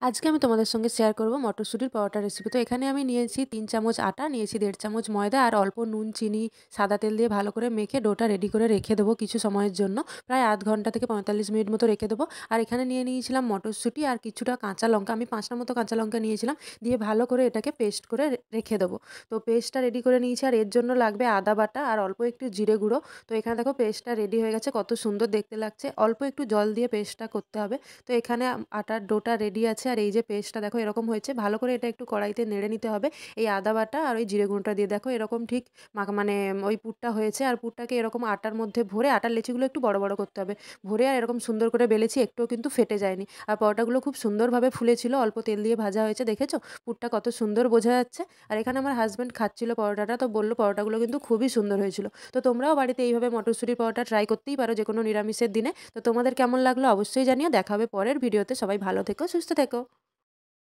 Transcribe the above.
আজকে আমি তোমাদের সঙ্গে শেয়ার করব মটরশুঁটির পরোটা রেসিপি। তো এখানে আমি নিয়েছি ৩ চামচ আটা, নিয়েছি ১.৫ চামচ ময়দা আর অল্প নুন, চিনি, সাদা তেল দিয়ে ভালো করে মেখে ডোটা রেডি করে রেখে দেবো কিছু সময়ের জন্য। প্রায় ০.৫ ঘন্টা থেকে ৪৫ মিনিট মতো রেখে দেবো। আর এখানে নিয়ে নিয়েছিলাম মটরশুঁটি আর কিছুটা কাঁচা লঙ্কা। আমি ৫ টা মতো কাঁচা লঙ্কা নিয়েছিলাম। দিয়ে ভালো করে এটাকে পেস্ট করে রেখে দেবো। তো পেস্টটা রেডি করে নিয়েছি আর এর জন্য লাগবে আদা বাটা আর অল্প একটু জিরে গুঁড়ো। তো এখানে দেখো পেস্টটা রেডি হয়ে গেছে। কত সুন্দর দেখতে লাগছে। অল্প একটু জল দিয়ে পেস্টটা করতে হবে। তো এখানে আটার ডোটা রেডি আছে আর এই যে পেস্টটা দেখো এরকম হয়েছে। ভালো করে এটা একটু কড়াইতে নেড়ে নিতে হবে। এই আদা বাটা আর ওই জিরে গুঁড়োটা দিয়ে দেখো এরকম ঠিক মানে ওই পুরটা হয়েছে। আর পুরটাকে এরকম আটার মধ্যে ভরে আটার লেচিগুলো একটু বড় বড় করতে হবে। ভরে আর এরকম সুন্দর করে বেলেছি, একটুও কিন্তু ফেটে যায়নি। আর পরোটাগুলো খুব সুন্দরভাবে ফুলেছিল, অল্প তেল দিয়ে ভাজা হয়েছে, দেখেছো পুরটা কত সুন্দর বোঝা যাচ্ছে। আর এখানে আমার হাজব্যান্ড খাচ্ছিল পরোটাটা, তো বললো পরোটাগুলো কিন্তু খুবই সুন্দর হয়েছিল। তো তোমরাও বাড়িতে এইভাবে মটরশুঁটির পরোটা ট্রাই করতেই পারো যে কোনো নিরামিষের দিনে। তো তোমাদের কেমন লাগলো অবশ্যই জানিও। দেখা হবে পরের ভিডিওতে। সবাই ভালো থেকো, সুস্থ থেকো।